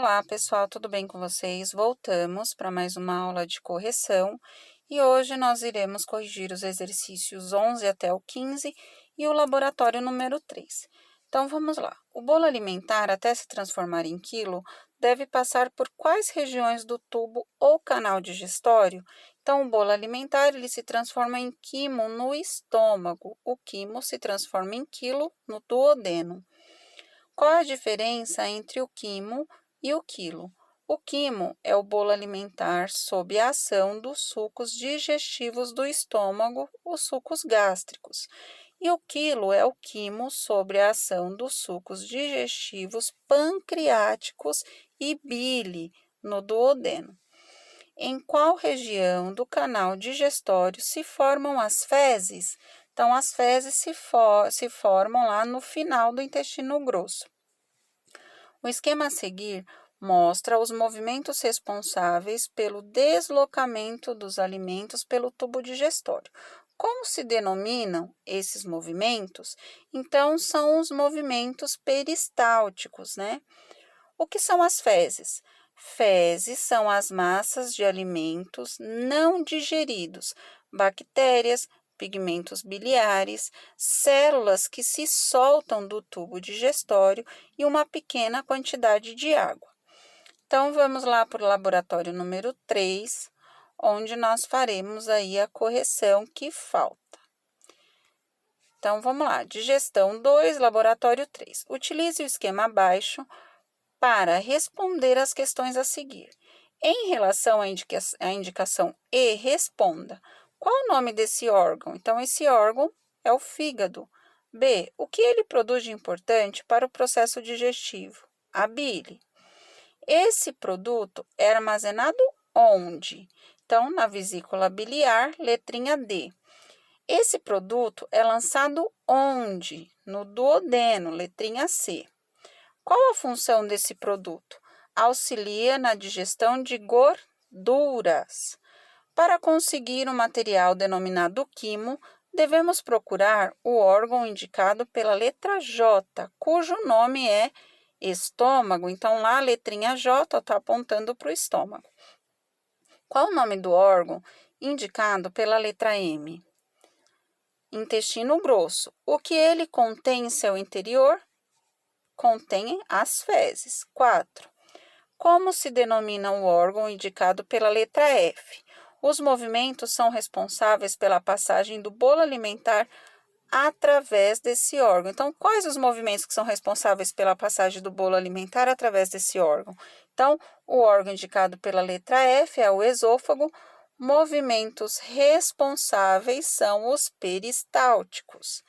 Olá, pessoal, tudo bem com vocês? Voltamos para mais uma aula de correção e hoje nós iremos corrigir os exercícios 11 até o 15 e o laboratório número 3. Então, vamos lá. O bolo alimentar, até se transformar em quilo, deve passar por quais regiões do tubo ou canal digestório? Então, o bolo alimentar ele se transforma em quimo no estômago, o quimo se transforma em quilo no duodeno. Qual a diferença entre o quimo e o quilo? O quimo é o bolo alimentar sob a ação dos sucos digestivos do estômago, os sucos gástricos. E o quilo é o quimo sobre a ação dos sucos digestivos pancreáticos e bile no duodeno. Em qual região do canal digestório se formam as fezes? Então, as fezes se formam lá no final do intestino grosso. O esquema a seguir mostra os movimentos responsáveis pelo deslocamento dos alimentos pelo tubo digestório. Como se denominam esses movimentos? Então, são os movimentos peristálticos, né? O que são as fezes? Fezes são as massas de alimentos não digeridos, bactérias, pigmentos biliares, células que se soltam do tubo digestório e uma pequena quantidade de água. Então, vamos lá para o laboratório número 3, onde nós faremos aí a correção que falta. Então, vamos lá. Digestão 2, laboratório 3. Utilize o esquema abaixo para responder às questões a seguir. Em relação à indicação E, responda. Qual o nome desse órgão? Então, esse órgão é o fígado. B, o que ele produz de importante para o processo digestivo? A bile. Esse produto é armazenado onde? Então, na vesícula biliar, letrinha D. Esse produto é lançado onde? No duodeno, letrinha C. Qual a função desse produto? Auxilia na digestão de gorduras. Para conseguir um material denominado quimo, devemos procurar o órgão indicado pela letra J, cujo nome é estômago. Então, lá a letrinha J está apontando para o estômago. Qual o nome do órgão indicado pela letra M? Intestino grosso. O que ele contém em seu interior? Contém as fezes. 4. Como se denomina o órgão indicado pela letra F? Os movimentos são responsáveis pela passagem do bolo alimentar através desse órgão. Então, quais os movimentos que são responsáveis pela passagem do bolo alimentar através desse órgão? Então, o órgão indicado pela letra F é o esôfago. Movimentos responsáveis são os peristálticos.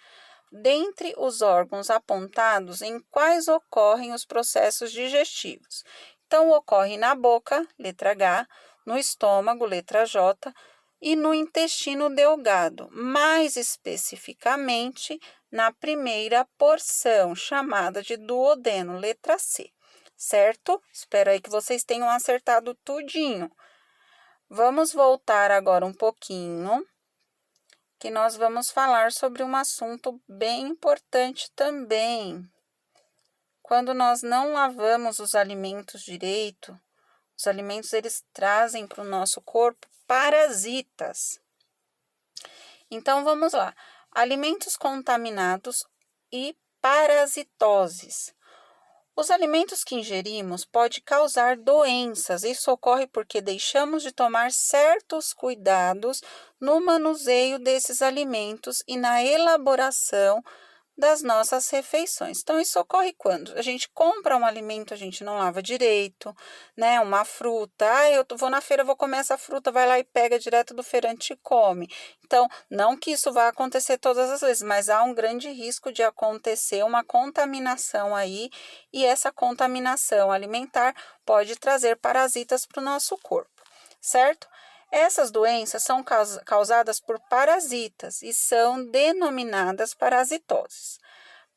Dentre os órgãos apontados, em quais ocorrem os processos digestivos? Então, ocorre na boca, letra H, no estômago, letra J, e no intestino delgado, mais especificamente na primeira porção, chamada de duodeno, letra C, certo? Espero aí que vocês tenham acertado tudinho. Vamos voltar agora um pouquinho, que nós vamos falar sobre um assunto bem importante também. Quando nós não lavamos os alimentos direito, os alimentos eles trazem para o nosso corpo parasitas. Então, vamos lá. Alimentos contaminados e parasitoses. Os alimentos que ingerimos podem causar doenças. Isso ocorre porque deixamos de tomar certos cuidados no manuseio desses alimentos e na elaboração das nossas refeições. Então, isso ocorre quando a gente compra um alimento, a gente não lava direito, né? Uma fruta, eu vou na feira, vou comer essa fruta, vai lá e pega direto do feirante e come. Então, não que isso vá acontecer todas as vezes, mas há um grande risco de acontecer uma contaminação aí, e essa contaminação alimentar pode trazer parasitas para o nosso corpo, certo? Essas doenças são causadas por parasitas e são denominadas parasitoses.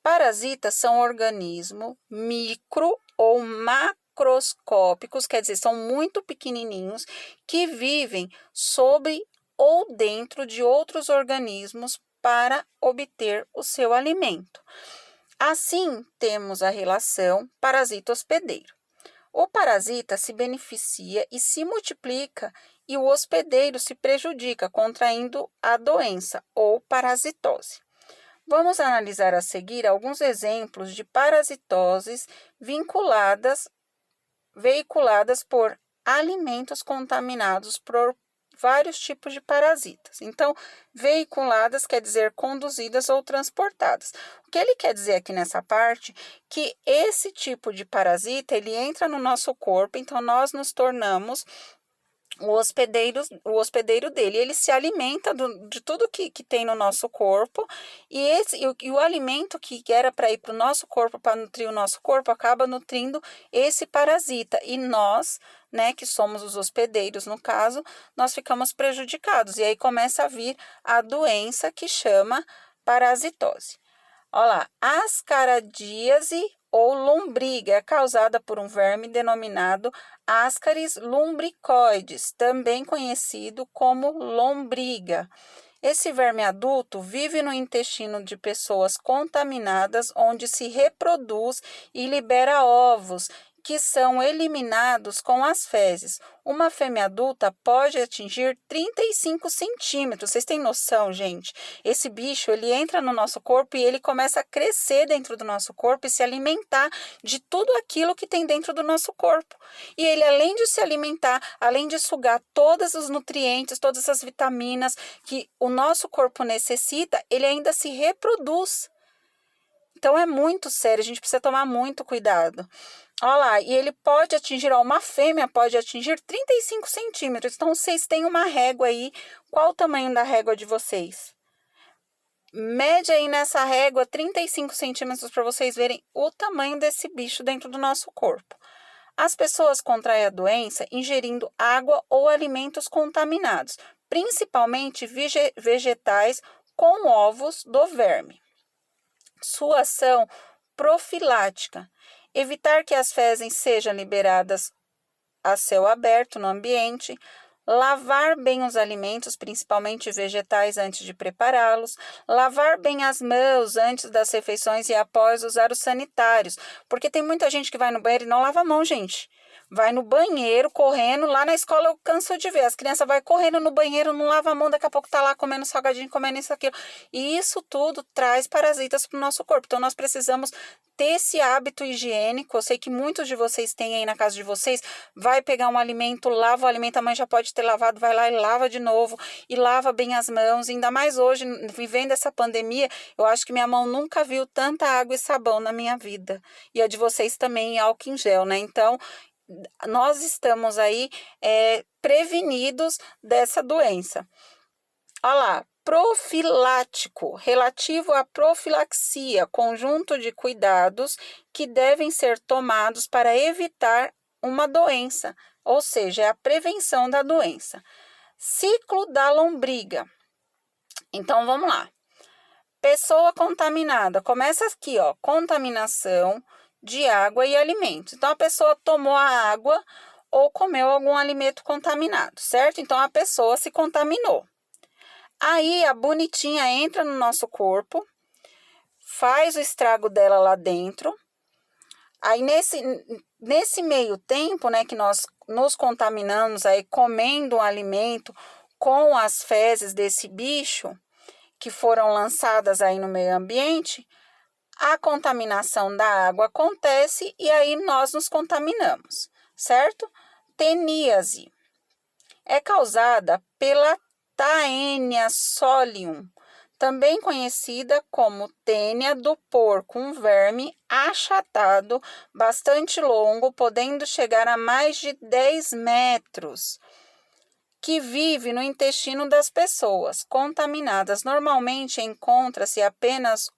Parasitas são organismos micro ou macroscópicos, quer dizer, são muito pequenininhos, que vivem sobre ou dentro de outros organismos para obter o seu alimento. Assim, temos a relação parasita-hospedeiro. O parasita se beneficia e se multiplica e o hospedeiro se prejudica, contraindo a doença ou parasitose. Vamos analisar a seguir alguns exemplos de parasitoses veiculadas por alimentos contaminados por vários tipos de parasitas. Então, veiculadas quer dizer conduzidas ou transportadas. O que ele quer dizer aqui nessa parte? Que esse tipo de parasita, ele entra no nosso corpo, então nós nos tornamos o hospedeiro dele. Ele se alimenta de tudo que tem no nosso corpo, e o alimento que era para ir para o nosso corpo, para nutrir o nosso corpo, acaba nutrindo esse parasita. E nós, né, que somos os hospedeiros, no caso, nós ficamos prejudicados. E aí começa a vir a doença que chama parasitose. Olha lá, ascaradíase ou lombriga é causada por um verme denominado Ascaris lumbricoides, também conhecido como lombriga. Esse verme adulto vive no intestino de pessoas contaminadas, onde se reproduz e libera ovos, que são eliminados com as fezes. Uma fêmea adulta pode atingir 35 centímetros. Vocês têm noção, gente? Esse bicho, ele entra no nosso corpo e ele começa a crescer dentro do nosso corpo e se alimentar de tudo aquilo que tem dentro do nosso corpo. E ele, além de se alimentar, além de sugar todos os nutrientes, todas as vitaminas que o nosso corpo necessita, ele ainda se reproduz. Então, é muito sério, a gente precisa tomar muito cuidado. Olha lá, e ele pode atingir, uma fêmea pode atingir 35 centímetros. Então, vocês têm uma régua aí. Qual o tamanho da régua de vocês? Mede aí nessa régua 35 centímetros para vocês verem o tamanho desse bicho dentro do nosso corpo. As pessoas contraem a doença ingerindo água ou alimentos contaminados, principalmente vegetais com ovos do verme. Sua ação profilática: evitar que as fezes sejam liberadas a céu aberto no ambiente, lavar bem os alimentos, principalmente vegetais, antes de prepará-los, lavar bem as mãos antes das refeições e após usar os sanitários, porque tem muita gente que vai no banheiro e não lava a mão, gente. Vai no banheiro correndo, lá na escola eu canso de ver, as crianças vai correndo no banheiro, não lava a mão, daqui a pouco tá lá comendo salgadinho, comendo isso, aquilo. E isso tudo traz parasitas para o nosso corpo. Então, nós precisamos ter esse hábito higiênico. Eu sei que muitos de vocês têm aí na casa de vocês, vai pegar um alimento, lava o alimento, a mãe já pode ter lavado, vai lá e lava de novo, e lava bem as mãos. Ainda mais hoje, vivendo essa pandemia, eu acho que minha mão nunca viu tanta água e sabão na minha vida. E a de vocês também, álcool em gel, né? Então, nós estamos aí prevenidos dessa doença. Olha lá, profilático, relativo à profilaxia, conjunto de cuidados que devem ser tomados para evitar uma doença, ou seja, é a prevenção da doença. Ciclo da lombriga. Então, vamos lá. Pessoa contaminada, começa aqui, ó, contaminação de água e alimentos. Então, a pessoa tomou a água ou comeu algum alimento contaminado, certo? Então, a pessoa se contaminou. Aí, a bonitinha entra no nosso corpo, faz o estrago dela lá dentro. Aí, nesse meio tempo, né, que nós nos contaminamos aí comendo um alimento com as fezes desse bicho que foram lançadas aí no meio ambiente, a contaminação da água acontece e aí nós nos contaminamos, certo? Teníase é causada pela Taenia solium, também conhecida como tênia do porco, um verme achatado, bastante longo, podendo chegar a mais de 10 metros, que vive no intestino das pessoas contaminadas. Normalmente encontra-se apenas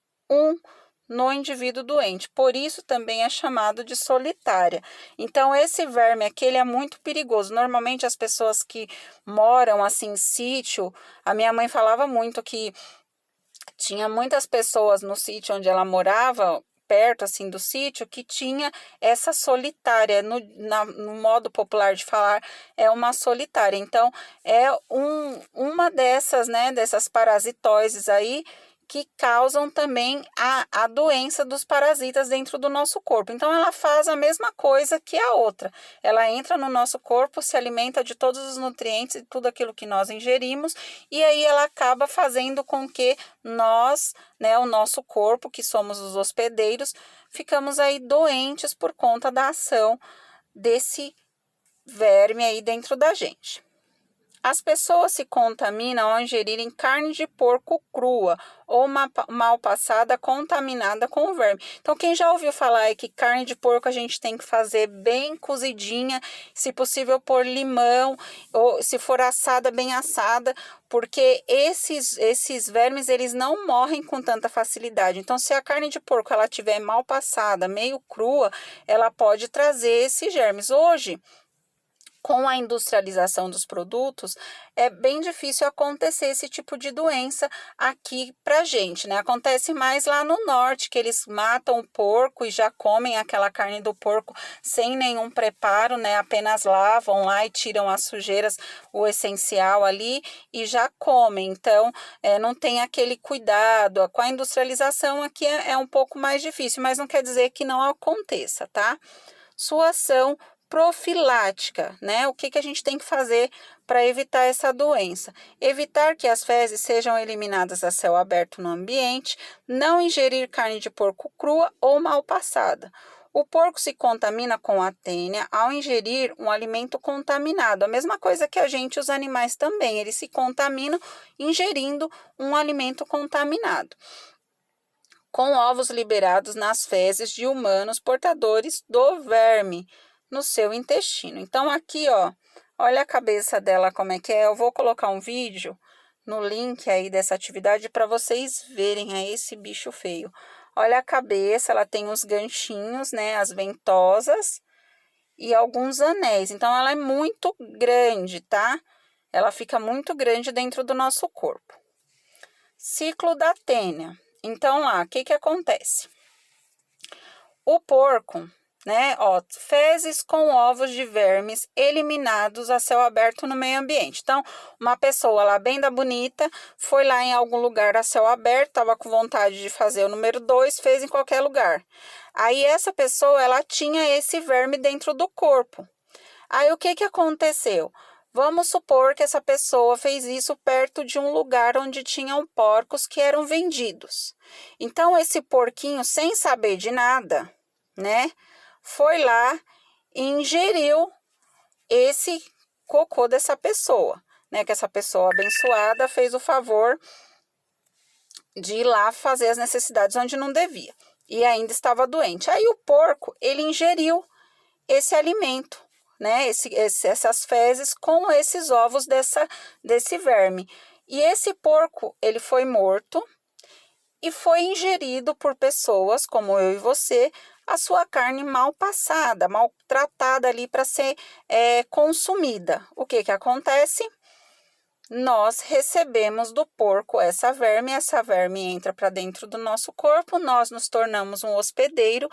no indivíduo doente, por isso também é chamado de solitária. Então, esse verme aqui, ele é muito perigoso. Normalmente, as pessoas que moram assim em sítio, a minha mãe falava muito que tinha muitas pessoas no sítio onde ela morava, perto assim do sítio, que tinha essa solitária, no modo popular de falar, é uma solitária. Então, é uma dessas, né, dessas parasitoses aí, que causam também a doença dos parasitas dentro do nosso corpo. Então, ela faz a mesma coisa que a outra. Ela entra no nosso corpo, se alimenta de todos os nutrientes e tudo aquilo que nós ingerimos, e aí ela acaba fazendo com que nós, o nosso corpo, que somos os hospedeiros, ficamos aí doentes por conta da ação desse verme aí dentro da gente. As pessoas se contaminam ao ingerirem carne de porco crua ou mal passada contaminada com o verme. Então, quem já ouviu falar é que carne de porco a gente tem que fazer bem cozidinha, se possível pôr limão, ou se for assada, bem assada, porque esses vermes eles não morrem com tanta facilidade. Então, se a carne de porco ela tiver mal passada, meio crua, ela pode trazer esses germes. Hoje, com a industrialização dos produtos, é bem difícil acontecer esse tipo de doença aqui pra gente, né? Acontece mais lá no norte, que eles matam o porco e já comem aquela carne do porco sem nenhum preparo, né? Apenas lavam lá e tiram as sujeiras, o essencial ali, e já comem. Então, não tem aquele cuidado. Com a industrialização aqui é um pouco mais difícil, mas não quer dizer que não aconteça, tá? Sua ação profilática, né? O que a gente tem que fazer para evitar essa doença? Evitar que as fezes sejam eliminadas a céu aberto no ambiente, não ingerir carne de porco crua ou mal passada. O porco se contamina com a tênia ao ingerir um alimento contaminado. A mesma coisa que a gente, os animais também, eles se contaminam ingerindo um alimento contaminado, com ovos liberados nas fezes de humanos portadores do verme no seu intestino. Então, aqui, ó, olha a cabeça dela como é que é. Eu vou colocar um vídeo no link aí dessa atividade para vocês verem aí esse bicho feio. Olha a cabeça, ela tem os ganchinhos, né, as ventosas e alguns anéis. Então, ela é muito grande, tá? Ela fica muito grande dentro do nosso corpo. Ciclo da tênia. Então, lá, o que acontece? O porco, né, fezes com ovos de vermes eliminados a céu aberto no meio ambiente. Então, uma pessoa lá bem da bonita, foi lá em algum lugar a céu aberto, estava com vontade de fazer o número 2, fez em qualquer lugar. Aí, essa pessoa, ela tinha esse verme dentro do corpo. Aí, o que aconteceu? Vamos supor que essa pessoa fez isso perto de um lugar onde tinham porcos que eram vendidos. Então, esse porquinho, sem saber de nada, né, foi lá e ingeriu esse cocô dessa pessoa, né, que essa pessoa abençoada fez o favor de ir lá fazer as necessidades onde não devia e ainda estava doente. Aí o porco, ele ingeriu esse alimento, né, essas fezes com esses ovos desse verme. E esse porco, ele foi morto e foi ingerido por pessoas como eu e você, a sua carne mal passada, mal tratada ali para ser consumida. O que acontece? Nós recebemos do porco essa verme entra para dentro do nosso corpo, nós nos tornamos um hospedeiro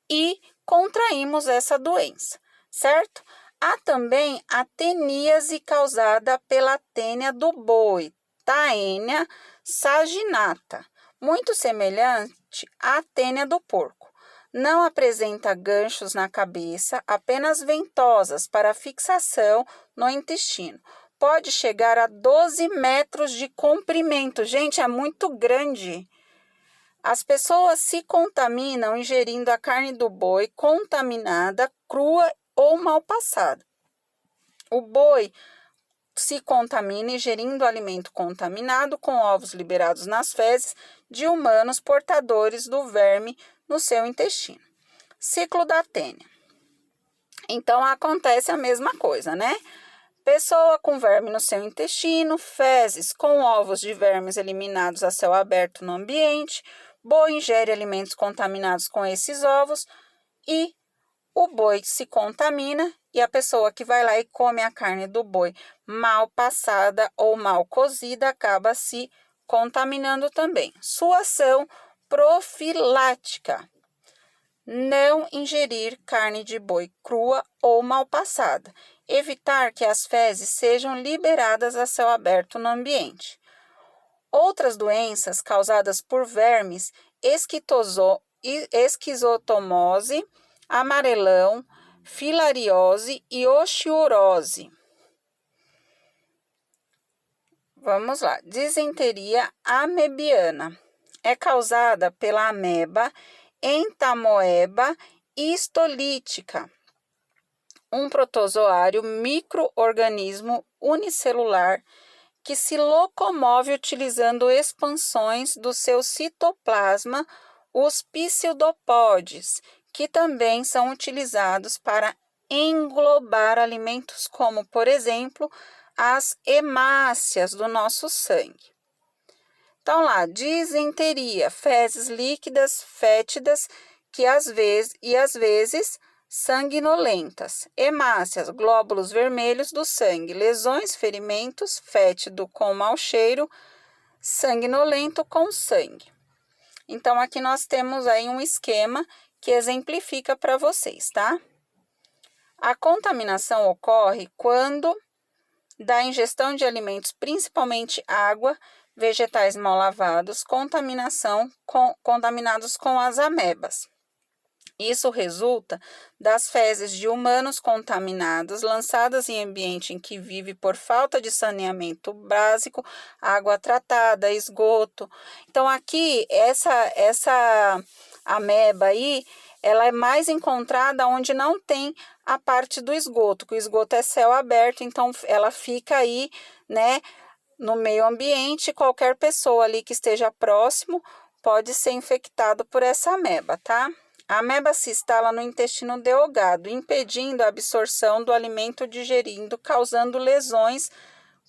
e contraímos essa doença, certo? Há também a teníase causada pela tênia do boi, Taenia saginata, muito semelhante à tênia do porco. Não apresenta ganchos na cabeça, apenas ventosas para fixação no intestino. Pode chegar a 12 metros de comprimento. Gente, é muito grande. As pessoas se contaminam ingerindo a carne do boi contaminada, crua ou mal passada. O boi se contamina ingerindo alimento contaminado com ovos liberados nas fezes de humanos portadores do verme no seu intestino. Ciclo da tênia. Então, acontece a mesma coisa, né? Pessoa com verme no seu intestino, fezes com ovos de vermes eliminados a céu aberto no ambiente, boi ingere alimentos contaminados com esses ovos e o boi se contamina e a pessoa que vai lá e come a carne do boi mal passada ou mal cozida acaba se contaminando também. Sua ação profilática: não ingerir carne de boi crua ou mal passada. Evitar que as fezes sejam liberadas a céu aberto no ambiente. Outras doenças causadas por vermes, esquizotomose, amarelão, filariose e oxiurose. Vamos lá. Disenteria amebiana. É causada pela ameba entamoeba histolítica, um protozoário micro-organismo unicelular que se locomove utilizando expansões do seu citoplasma, os pseudopódios, que também são utilizados para englobar alimentos como, por exemplo, as hemácias do nosso sangue. Então, lá, disenteria, fezes líquidas, fétidas, que às vezes sanguinolentas, hemácias, glóbulos vermelhos do sangue, lesões, ferimentos, fétido com mau cheiro, sanguinolento com sangue. Então, aqui nós temos aí um esquema que exemplifica para vocês, tá? A contaminação ocorre quando da ingestão de alimentos, principalmente água, vegetais mal lavados, contaminados com as amebas. Isso resulta das fezes de humanos contaminados lançadas em ambiente em que vive por falta de saneamento básico, água tratada, esgoto. Então, aqui, essa ameba aí, ela é mais encontrada onde não tem a parte do esgoto, que o esgoto é céu aberto, então ela fica aí, né, no meio ambiente. Qualquer pessoa ali que esteja próximo pode ser infectado por essa ameba, tá? A ameba se instala no intestino delgado, impedindo a absorção do alimento digerido, causando lesões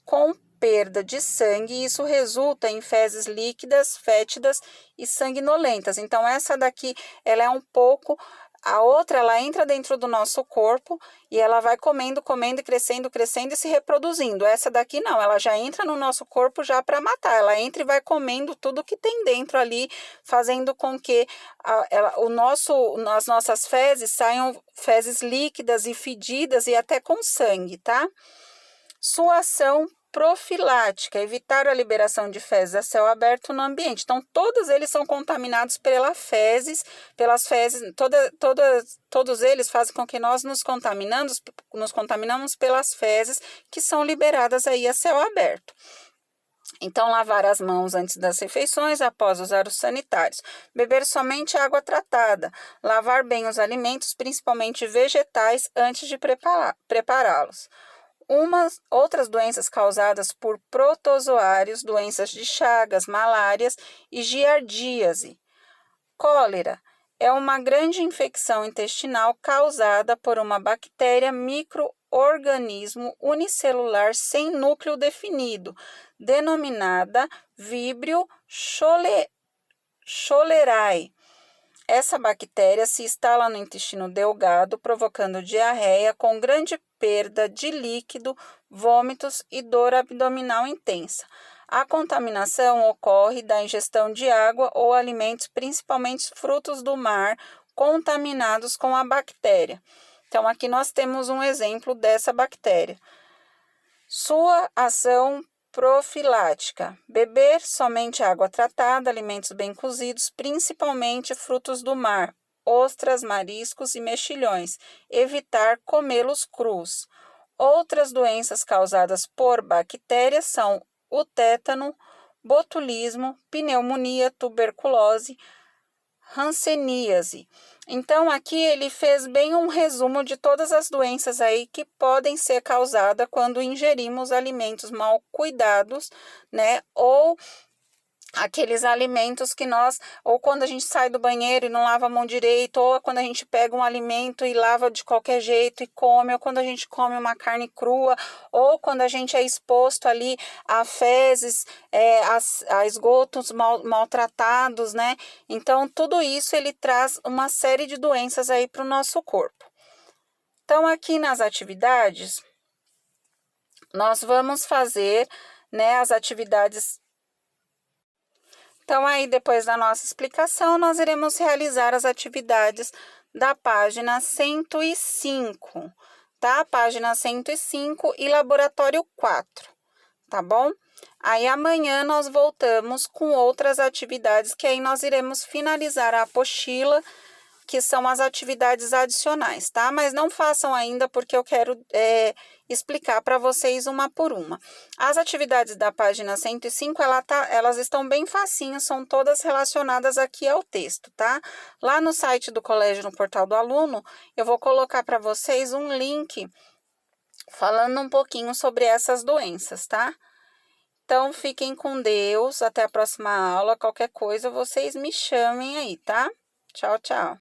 com perda de sangue, e isso resulta em fezes líquidas, fétidas e sanguinolentas. Então, essa daqui, ela é um pouco... A outra, ela entra dentro do nosso corpo e ela vai comendo e crescendo e se reproduzindo. Essa daqui não, ela já entra no nosso corpo já para matar. Ela entra e vai comendo tudo que tem dentro ali, fazendo com que as nossas fezes saiam fezes líquidas e fedidas e até com sangue, tá? Sua ação profilática, evitar a liberação de fezes a céu aberto no ambiente. Então, todos eles são contaminados pelas fezes, todos eles fazem com que nós nos contaminamos pelas fezes que são liberadas aí a céu aberto. Então, lavar as mãos antes das refeições, após usar os sanitários. Beber somente água tratada. Lavar bem os alimentos, principalmente vegetais, antes de prepará-los. Outras doenças causadas por protozoários, doenças de Chagas, malárias e giardíase. Cólera é uma grande infecção intestinal causada por uma bactéria micro-organismo unicelular sem núcleo definido, denominada Vibrio cholerae. Essa bactéria se instala no intestino delgado, provocando diarreia com grande perda de líquido, vômitos e dor abdominal intensa. A contaminação ocorre da ingestão de água ou alimentos, principalmente frutos do mar, contaminados com a bactéria. Então, aqui nós temos um exemplo dessa bactéria. Sua ação profilática: beber somente água tratada, alimentos bem cozidos, principalmente frutos do mar, ostras, mariscos e mexilhões. Evitar comê-los crus. Outras doenças causadas por bactérias são o tétano, botulismo, pneumonia, tuberculose, hanseníase. Então, aqui ele fez bem um resumo de todas as doenças aí que podem ser causadas quando ingerimos alimentos mal cuidados, né? Ou aqueles alimentos que ou quando a gente sai do banheiro e não lava a mão direito, ou quando a gente pega um alimento e lava de qualquer jeito e come, ou quando a gente come uma carne crua, ou quando a gente é exposto ali a fezes, a esgotos maltratados, né? Então, tudo isso ele traz uma série de doenças aí para o nosso corpo. Então, aqui nas atividades, nós vamos fazer, né, as atividades. Então, aí, depois da nossa explicação, nós iremos realizar as atividades da página 105, tá? Página 105 e laboratório 4, tá bom? Aí amanhã nós voltamos com outras atividades, que aí nós iremos finalizar a apostila, que são as atividades adicionais, tá? Mas não façam ainda, porque eu quero explicar para vocês uma por uma. As atividades da página 105, elas estão bem facinhas, são todas relacionadas aqui ao texto, tá? Lá no site do colégio, no portal do aluno, eu vou colocar para vocês um link falando um pouquinho sobre essas doenças, tá? Então, fiquem com Deus, até a próxima aula. Qualquer coisa, vocês me chamem aí, tá? Tchau, tchau.